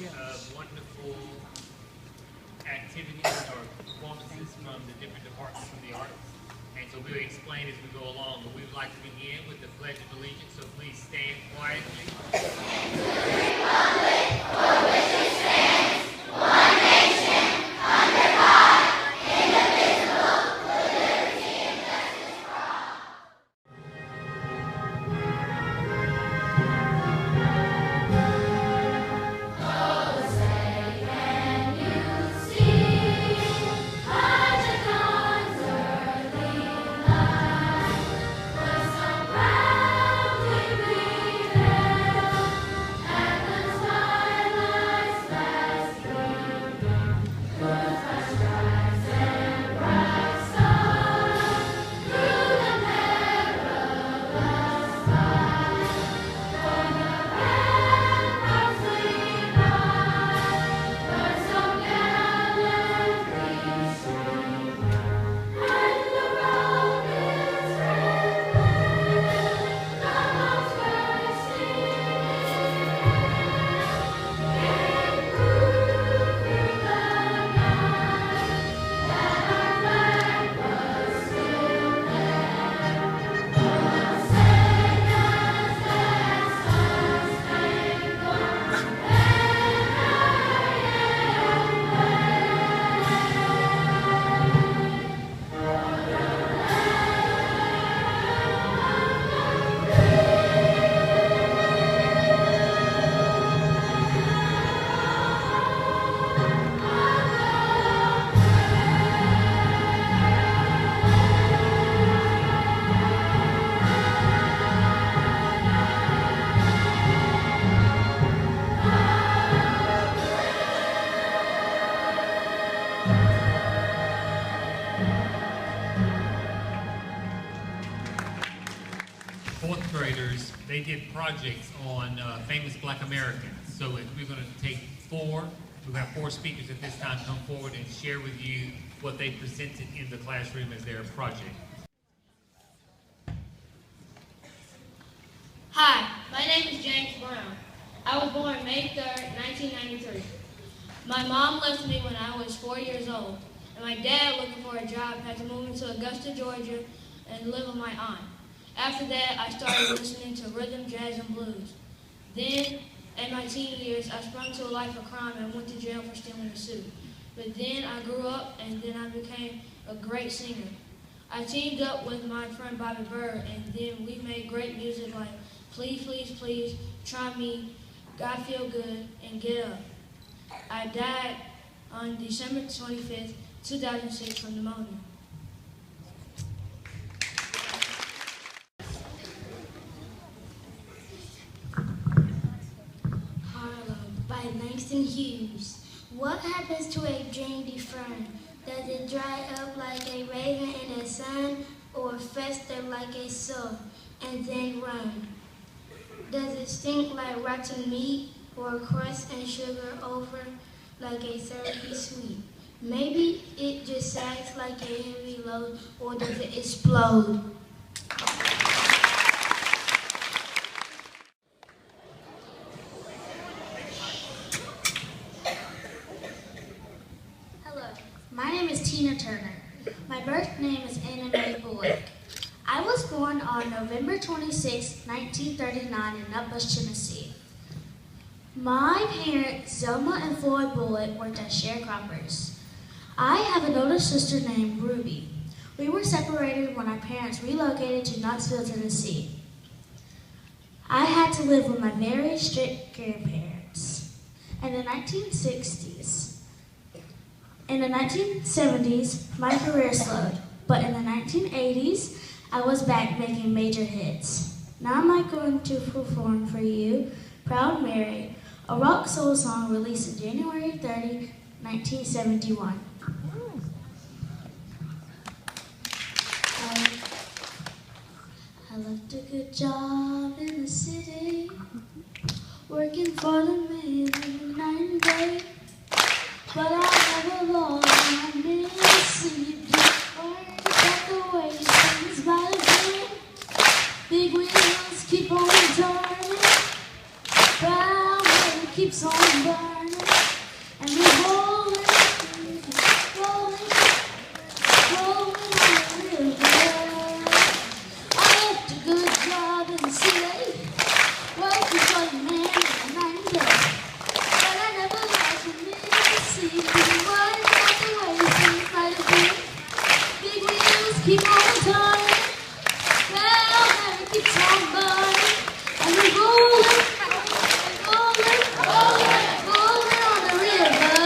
wonderful activities or performances from the different departments of the arts. And so we'll explain as we go along. But we would like to begin with the Pledge of Allegiance, so please stand quietly. Fourth graders, they did projects on famous Black Americans. So we're going to take four. We're going to have four speakers at this time come forward and share with you what they presented in the classroom as their project. Hi, my name is James Brown. I was born May 3rd, 1993. My mom left me when I was 4 years old, and my dad, looking for a job, had to move me to Augusta, Georgia, and live with my aunt. After that, I started listening to rhythm, jazz, and blues. Then, in my teen years, I sprung to a life of crime and went to jail for stealing a suit. But then I grew up, and then I became a great singer. I teamed up with my friend Bobby Bird, and then we made great music like Please, Please, Please, Try Me, God Feel Good, and Get Up. I died on December 25th, 2006 from pneumonia. By Langston Hughes. What happens to a dream deferred? Does it dry up like a raven in the sun, or fester like a sore and then run? Does it stink like rotten meat, or crust and sugar over like a syrupy sweet? Maybe it just sags like a heavy load, or does it explode? My name is Tina Turner. My birth name is Anna Mae Bullock. I was born on November 26, 1939 in Nutbush, Tennessee. My parents, Zelma and Floyd Bullock, worked as sharecroppers. I have an older sister named Ruby. We were separated when our parents relocated to Knoxville, Tennessee. I had to live with my very strict grandparents. In the 1960s, in the 1970s, my career slowed, but in the 1980s, I was back making major hits. Now I'm going to perform for you, Proud Mary, a rock soul song released on January 30, 1971. I left a good job in the city, working for the man night and day. But I never lost my Mississippi. Learned about the way things by the day. Big wheels keep on turning. Proud Mary keeps on burning. keep on turning. Well, it keeps on burning. And we're rolling, rolling, rolling, rolling on the river.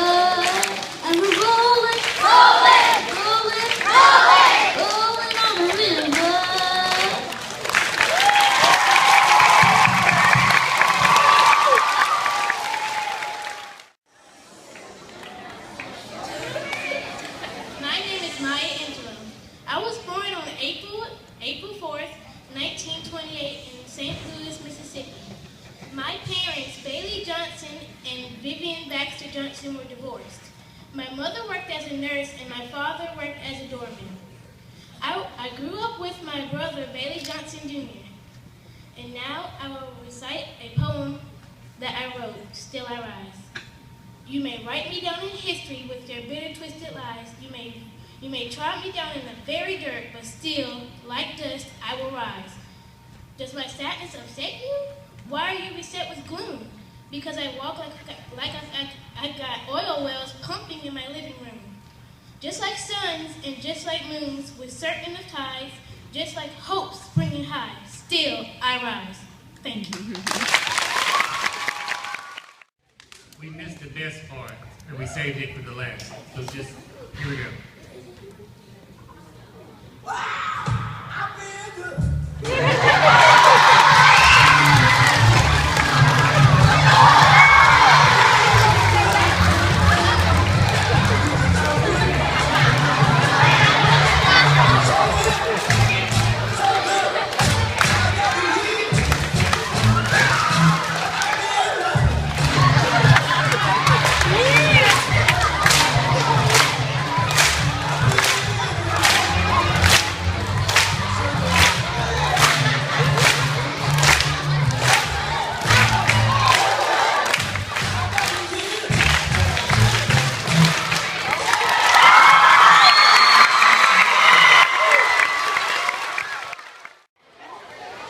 And we're rolling, rolling, rolling, rolling, rolling on the river. My name is Maya Angelo. I was born on April 4th, 1928 in St. Louis, Mississippi. My parents, Bailey Johnson and Vivian Baxter Johnson, were divorced. My mother worked as a nurse and my father worked as a doorman. I grew up with my brother, Bailey Johnson Jr. And now I will recite a poem that I wrote, Still I Rise. You may write me down in history with your bitter, twisted lies. You may trod me down in the very dirt, but still, like dust, I will rise. Does my sadness upset you? Why are you beset with gloom? Because I walk like I got oil wells pumping in my living room. Just like suns and just like moons, with certain of tides, just like hope springing high, still I rise. Thank you. We missed the best part, and we saved it for the last. So just, here we go.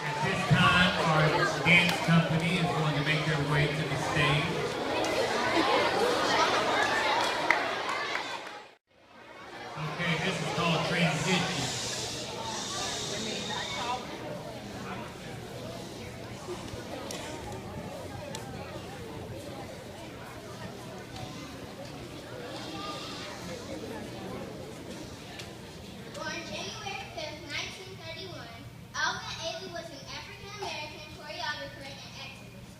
At this time, our dance company is going to make their way to the stage. Okay, this is called Transition. Born January 5th, 1931, Alvin Ailey was an African-American choreographer and activist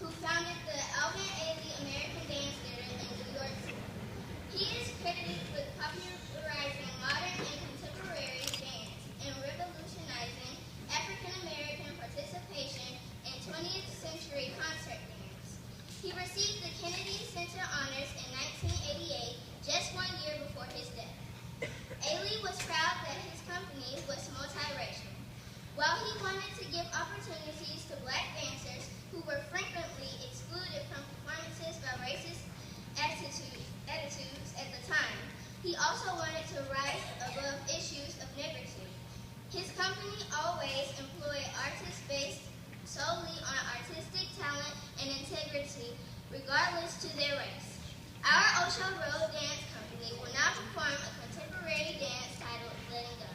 who founded the Alvin Ailey American Dance Theater in New York City. He is credited with popularizing modern and contemporary dance and revolutionizing African-American participation in 20th century concert dance. He received the Kennedy Center Honors in 1988, just 1 year before his death. Ailey was proud that his company was multiracial. While he wanted to give opportunities to black dancers who were frequently excluded from performances by racist attitudes at the time, he also wanted to rise above issues of negritude. His company always employed artists based solely on artistic talent and integrity, regardless to their race. Our Ocho Road Dance Company will now perform a contemporary dance titled Letting Go.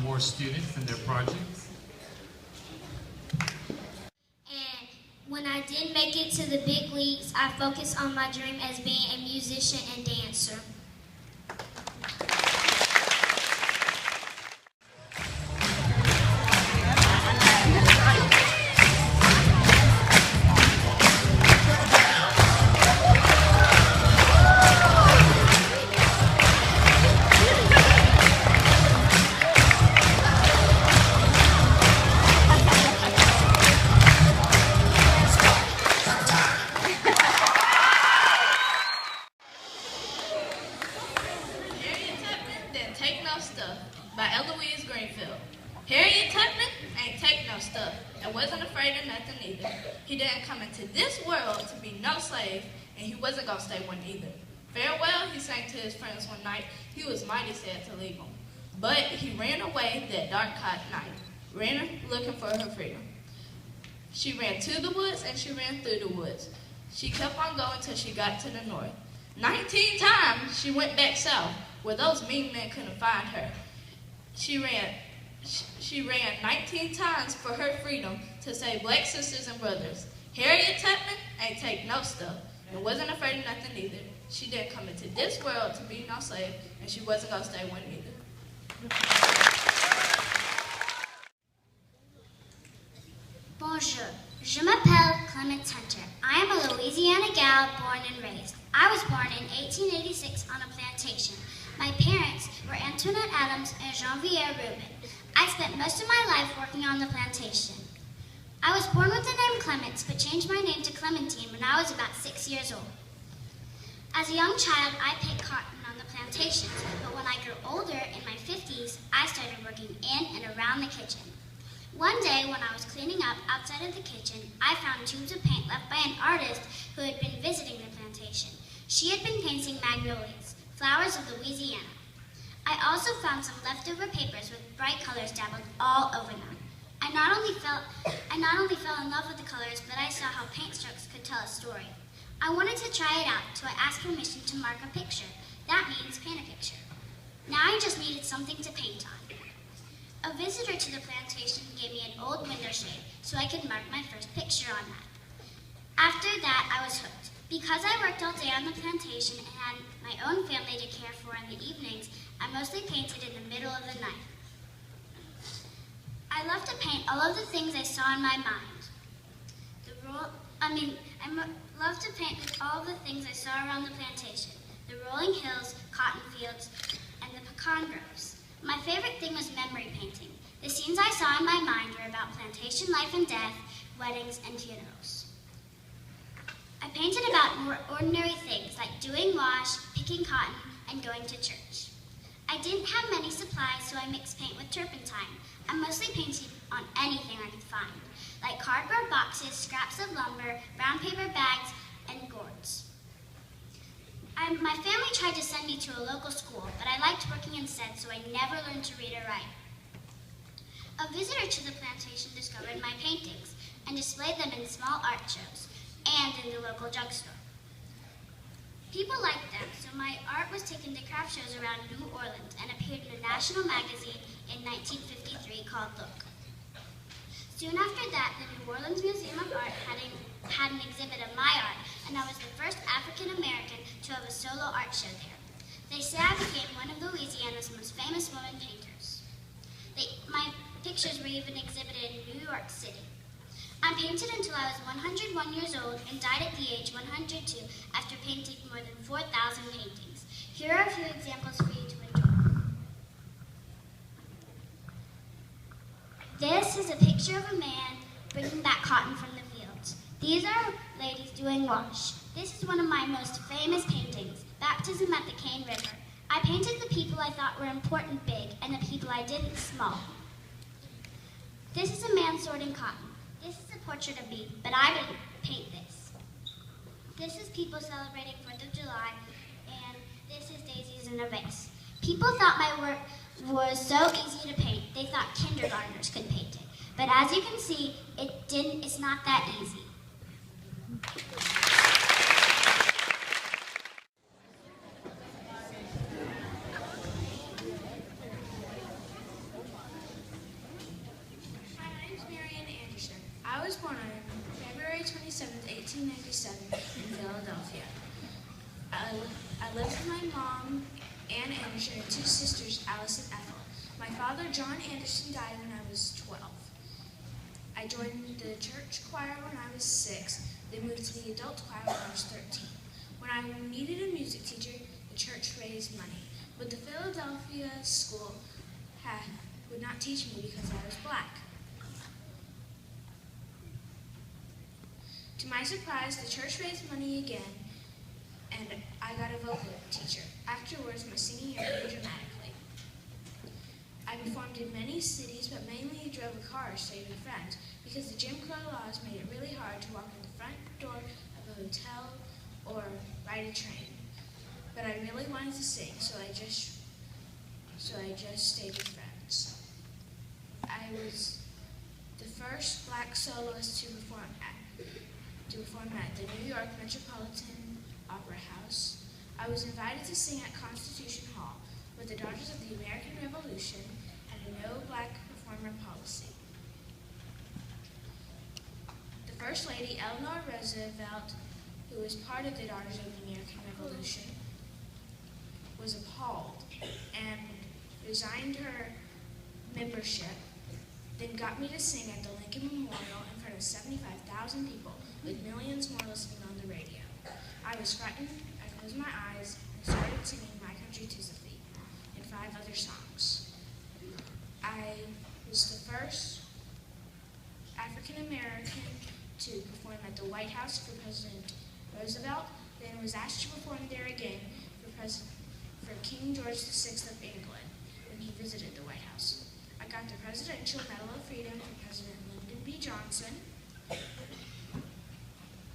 more students and their projects. And when I did make it to the big leagues, I focused on my dream as being a musician and dancer. By Eloise Greenfield. Harriet Tubman ain't take no stuff and wasn't afraid of nothing either. He didn't come into this world to be no slave, and he wasn't gonna stay one either. Farewell, he sang to his friends one night. He was mighty sad to leave them. But he ran away that dark hot night, ran looking for her freedom. She ran to the woods and she ran through the woods. She kept on going till she got to the north. 19 times she went back south, where those mean men couldn't find her. She ran 19 times for her freedom to save black sisters and brothers. Harriet Tubman ain't take no stuff and wasn't afraid of nothing either. She didn't come into this world to be no slave, and she wasn't gonna stay one either. Bonjour, je m'appelle Clemence Hunter. I am a Louisiana gal born and raised. I was born in 1886 on a plantation. My parents were Antoinette Adams and Jean-Pierre Rubin. I spent most of my life working on the plantation. I was born with the name Clemence, but changed my name to Clementine when I was about 6 years old. As a young child, I picked cotton on the plantations, but when I grew older, in my 50s, I started working in and around the kitchen. One day, when I was cleaning up outside of the kitchen, I found tubes of paint left by an artist who had been visiting the plantation. She had been painting magnolias, flowers of Louisiana. I also found some leftover papers with bright colors dabbled all over them. I not only fell in love with the colors, but I saw how paint strokes could tell a story. I wanted to try it out, so I asked permission to mark a picture. That means paint a picture. Now I just needed something to paint on. A visitor to the plantation gave me an old window shade, so I could mark my first picture on that. After that, I was hooked. Because I worked all day on the plantation and had my own family to care for in the evenings, I mostly painted in the middle of the night. I love to paint all of the things I saw in my mind. I love to paint all of the things I saw around the plantation. The rolling hills, cotton fields, and the pecan groves. My favorite thing was memory painting. The scenes I saw in my mind were about plantation life and death, weddings, and funerals. I painted about more ordinary things like doing wash, picking cotton, and going to church. I didn't have many supplies, so I mixed paint with turpentine. I mostly painted on anything I could find, like cardboard boxes, scraps of lumber, brown paper bags, and gourds. My family tried to send me to a local school, but I liked working instead, so I never learned to read or write. A visitor to the plantation discovered my paintings and displayed them in small art shows and in the local drugstore. People liked them, so my art was taken to craft shows around New Orleans and appeared in a national magazine in 1953 called Look. Soon after that, the New Orleans Museum of Art had an exhibit of my art, and I was the first African American to have a solo art show there. They say I became one of Louisiana's most famous women painters. My pictures were even exhibited in New York City. I painted until I was 101 years old and died at the age 102 after painting more than 4,000 paintings. Here are a few examples for you to enjoy. This is a picture of a man bringing back cotton from the fields. These are ladies doing wash. This is one of my most famous paintings, Baptism at the Cane River. I painted the people I thought were important big and the people I didn't small. This is a man sorting cotton. This is a portrait of me, but I didn't paint this. This is people celebrating 4th of July, and this is daisies in a vase. People thought my work was so easy to paint, they thought kindergartners could paint it. But as you can see, it's not that easy. born on February 27, 1897 in Philadelphia. I lived with my mom, Ann Anderson, and two sisters, Alice and Ethel. My father, John Anderson, died when I was 12. I joined the church choir when I was 6, then moved to the adult choir when I was 13. When I needed a music teacher, the church raised money, but the Philadelphia school would not teach me because I was black. To my surprise, the church raised money again, and I got a vocal teacher. Afterwards, my singing improved dramatically. I performed in many cities, but mainly drove a car or stayed with friends because the Jim Crow laws made it really hard to walk in the front door of a hotel or ride a train. But I really wanted to sing, so I just stayed with friends. I was the first black soloist to perform at the New York Metropolitan Opera House. I was invited to sing at Constitution Hall, but the Daughters of the American Revolution had a no black performer policy. The First Lady, Eleanor Roosevelt, who was part of the Daughters of the American Revolution, was appalled and resigned her membership, then got me to sing at the Lincoln Memorial in front of 75,000 people, with millions more listening on the radio. I was frightened, I closed my eyes, and started singing My Country 'Tis a Thee and 5 other songs. I was the first African American to perform at the White House for President Roosevelt, then was asked to perform there again for King George VI of England when he visited the White House. I got the Presidential Medal of Freedom from President Lyndon B. Johnson.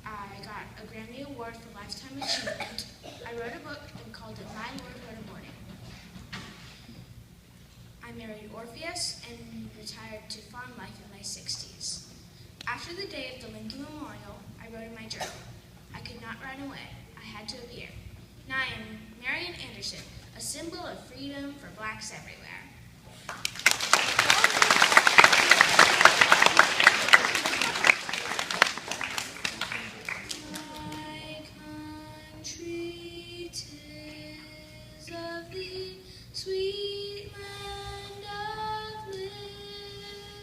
I got a Grammy Award for Lifetime Achievement. I wrote a book and called it My Lord What a Morning. I married Orpheus and retired to farm life in my 60s. After the day of the Lincoln Memorial, I wrote in my journal, I could not run away. I had to appear. Now I am Marian Anderson, a symbol of freedom for blacks everywhere. My country, 'tis of thee, sweet land of liberty,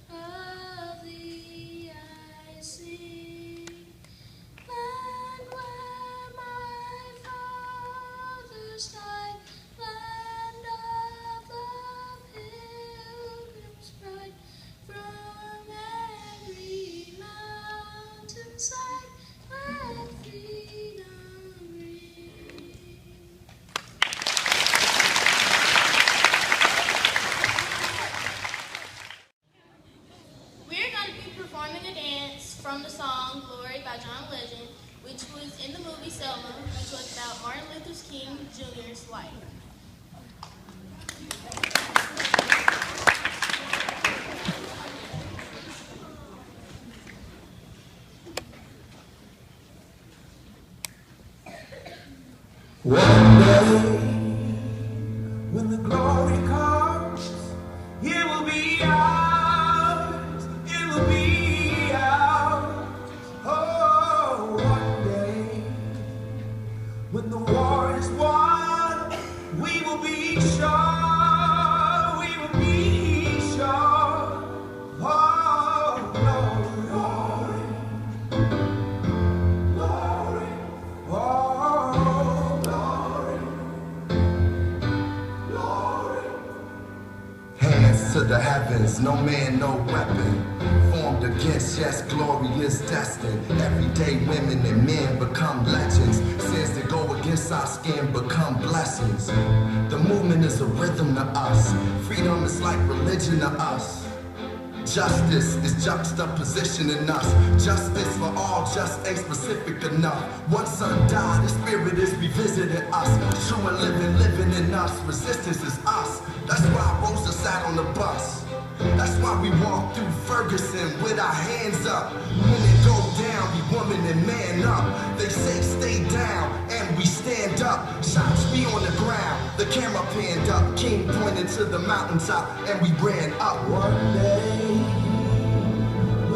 of thee I sing. Land where my fathers died, land of the Pilgrim's bride, from every mountainside, let freedom ring. We're going to be performing a dance from the song Glory by John Legend, which was in the movie Selma, which was about Martin Luther King Jr.'s life. One day, when the glory comes, it will be ours, it will be ours. Oh, one day, when the war is won, we will be sure, we will be sure. Oh, glory, glory, glory, oh, glory, glory. Hands to the heavens, no man, no weapon formed against, yes, glory is destined. Everyday women and men become legends. Sins that go against our skin become blessings. The movement is a rhythm to us. Freedom is like religion to us. Justice is juxtaposition in us. Justice for all just ain't specific enough. One son died, his spirit is revisiting us. True and living in us. Resistance is us. That's why Rosa sat on the bus. That's why we walk through Ferguson with our hands up. When it go down, we woman and man up. They say stay down, and we stand up. Shots be on the ground, the camera panned up. King pointed to the mountaintop, and we ran up. One day,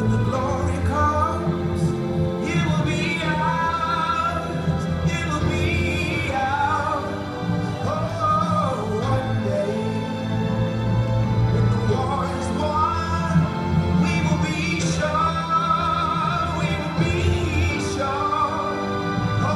when the glory comes, it will be ours, it will be ours. Oh, one day, when the war is won, we will be sure, we will be sure. Oh,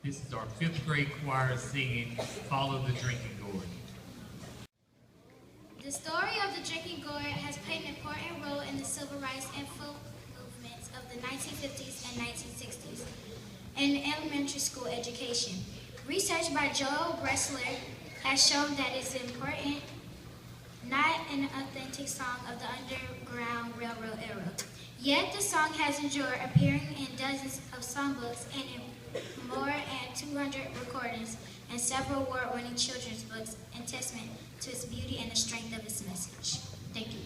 This is our 5th grade choir singing Follow the Drinking Gourd. The story of the drinking gourd has played an important role in the civil rights and folk movements of the 1950s and 1960s in elementary school education. Research by Joel Bressler has shown that it's important, not an authentic song of the Underground Railroad era. Yet the song has endured, appearing in dozens of songbooks and in more than 200 recordings and several award-winning children's books, and testament to its beauty and the strength of its message. Thank you.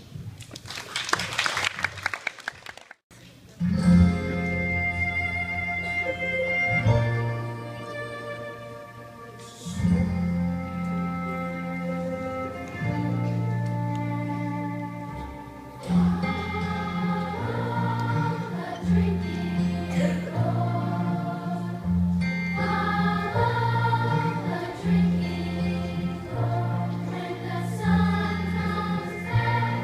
When the sun comes back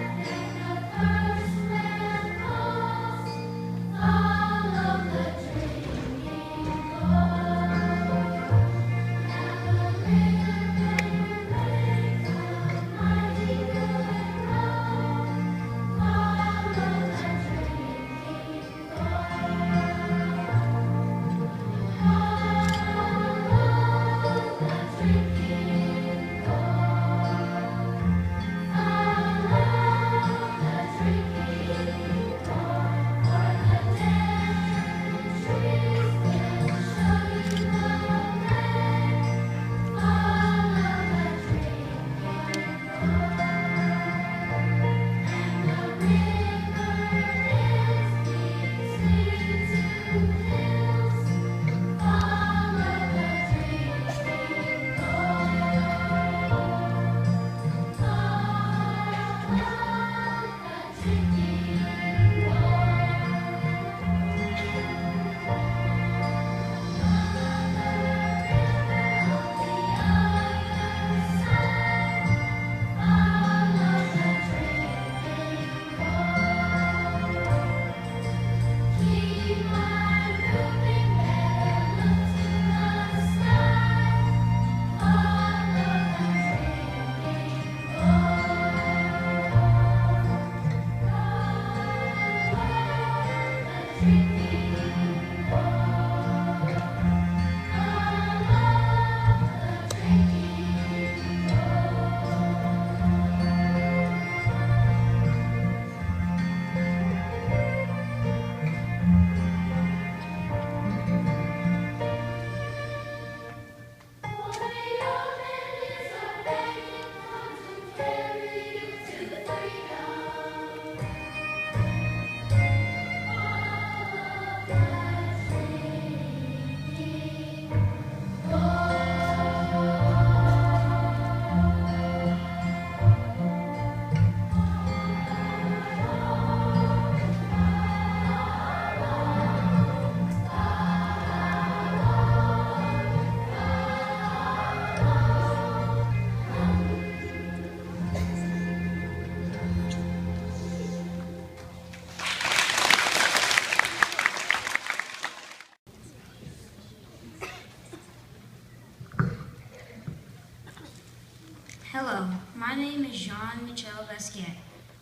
Hello, my name is Jean-Michel Basquiat.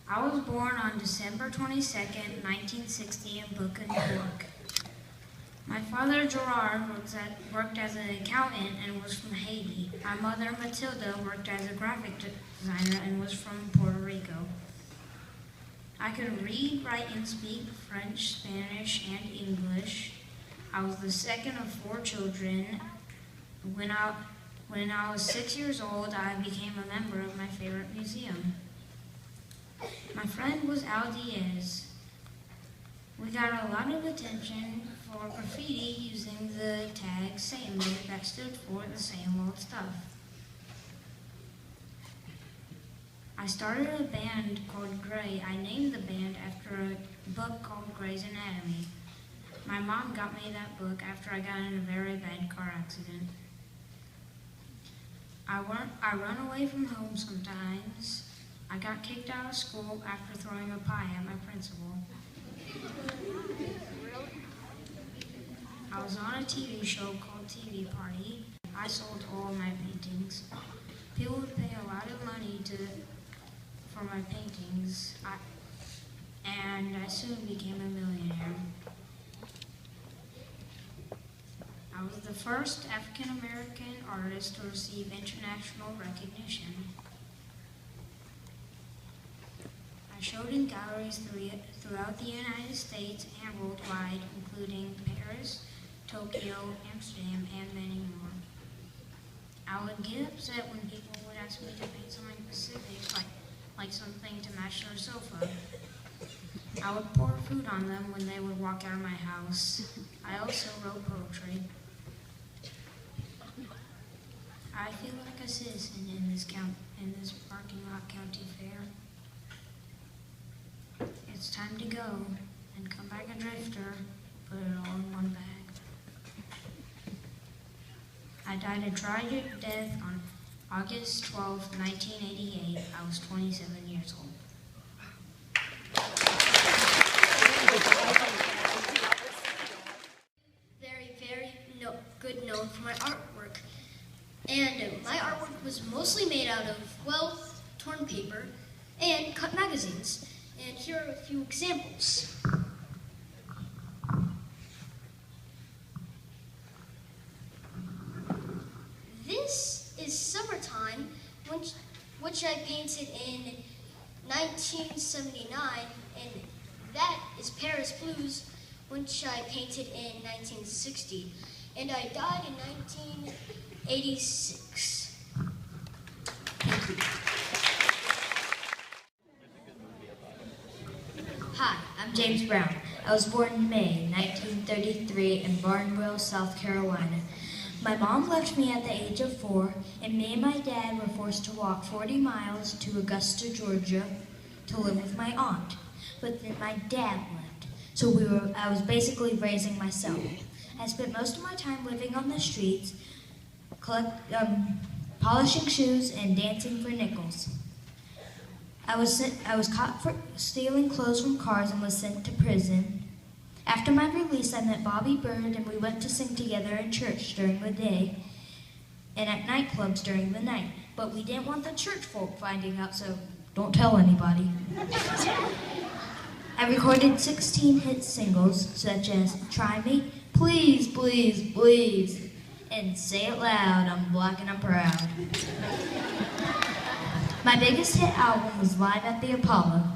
I was born on December 22nd, 1960 in Boca, New York. My father, Gerard, worked as an accountant and was from Haiti. My mother, Matilda, worked as a graphic designer and was from Puerto Rico. I could read, write, and speak French, Spanish, and English. I was the second of 4 children. When I was 6 years old, I became a member of my favorite museum. My friend was Al Diaz. We got a lot of attention for graffiti using the tag Same Old that stood for the same old stuff. I started a band called Grey. I named the band after a book called Grey's Anatomy. My mom got me that book after I got in a very bad car accident. I run away from home sometimes. I got kicked out of school after throwing a pie at my principal. I was on a TV show called TV Party. I sold all my paintings. People would pay a lot of money for my paintings, and I soon became a millionaire. I was the first African-American artist to receive international recognition. I showed in galleries throughout the United States and worldwide, including Paris, Tokyo, Amsterdam, and many more. I would get upset when people would ask me to paint something specific, like something to match their sofa. I would pour food on them when they would walk out of my house. I also wrote poetry. I feel like a citizen in this parking lot county fair. It's time to go and come back a drifter, put it all in one bag. I died a tragic death on August 12, 1988. I was 27 years old. Very good known for my artwork. And my artwork was mostly made out of, well, torn paper and cut magazines. And here are a few examples. This is Summertime, which I painted in 1979, and that is Paris Blues, which I painted in 1960. And I died in 1986. Thank you. Hi, I'm James Brown. I was born in May 1933 in Barnwell, South Carolina. My mom left me at the age of 4, and me and my dad were forced to walk 40 miles to Augusta, Georgia to live with my aunt. But then my dad left, so I was basically raising myself. I spent most of my time living on the streets, polishing shoes and dancing for nickels. I was caught for stealing clothes from cars and was sent to prison. After my release, I met Bobby Bird and we went to sing together in church during the day and at nightclubs during the night. But we didn't want the church folk finding out, so don't tell anybody. I recorded 16 hit singles such as Try Me, Please, Please, Please, and Say It Loud, I'm Black and I'm Proud. My biggest hit album was Live at the Apollo.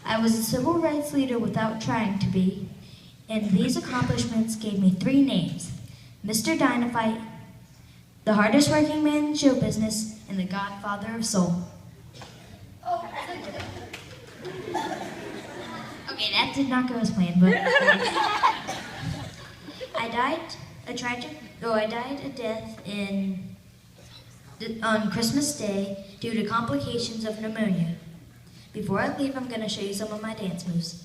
I was a civil rights leader without trying to be, and these accomplishments gave me 3 names: Mr. Dynamite, the hardest working man in show business, and the Godfather of Soul. Okay, that did not go as planned, but I died a death on Christmas Day due to complications of pneumonia. Before I leave, I'm going to show you some of my dance moves.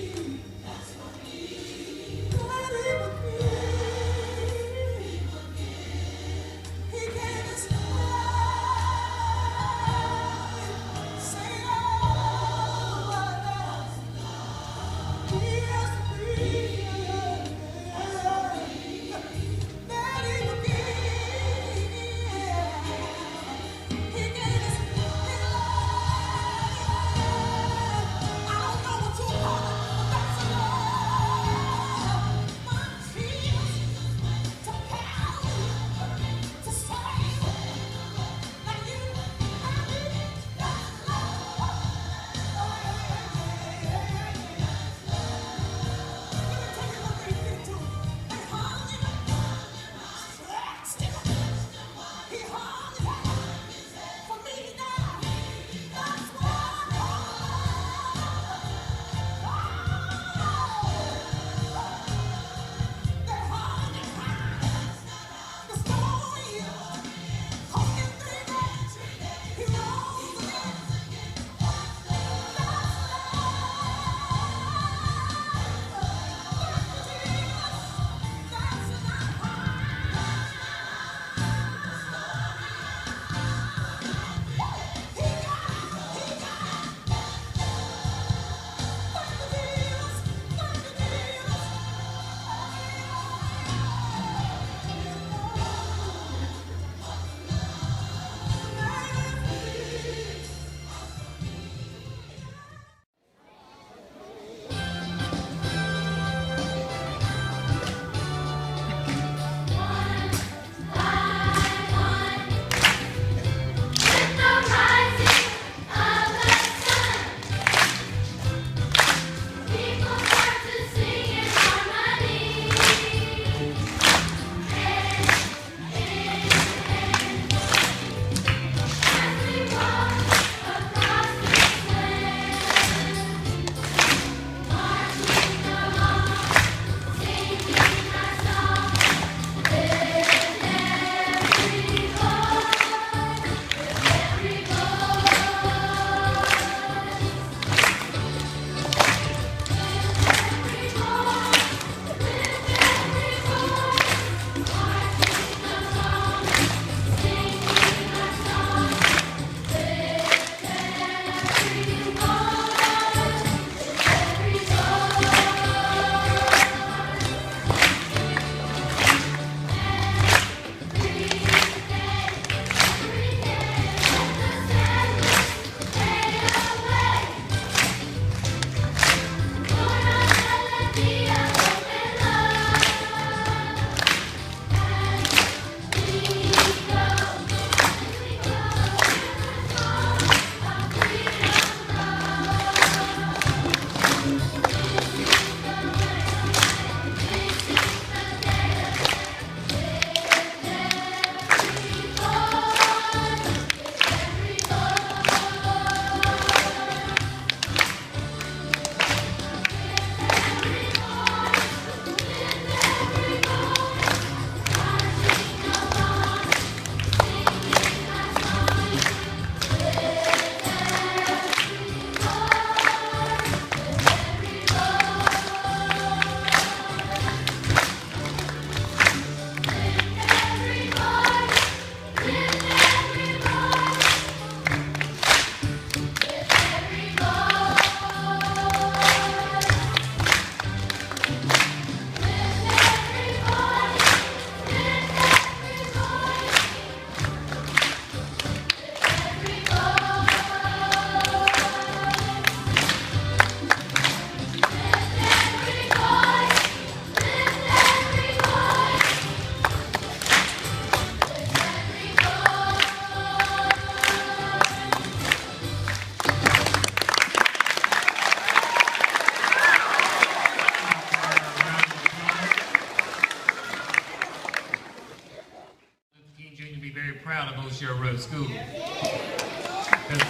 'Cause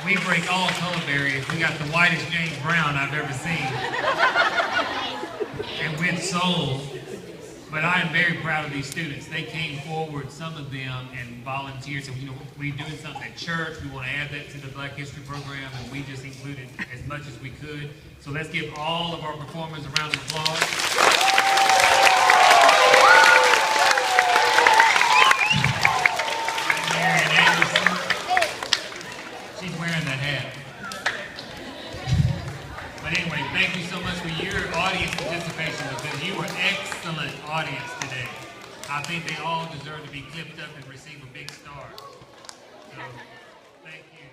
we break all color barriers. We got the whitest James Brown I've ever seen. And with soul. But I am very proud of these students. They came forward, some of them, and volunteered. So, we're doing something at church. We want to add that to the Black History program, and we just included as much as we could. So let's give all of our performers a round of applause. Marian Anderson. She's wearing that hat. But anyway, thank you so much for your audience participation, because you were excellent audience today. I think they all deserve to be clipped up and receive a big star. So, thank you.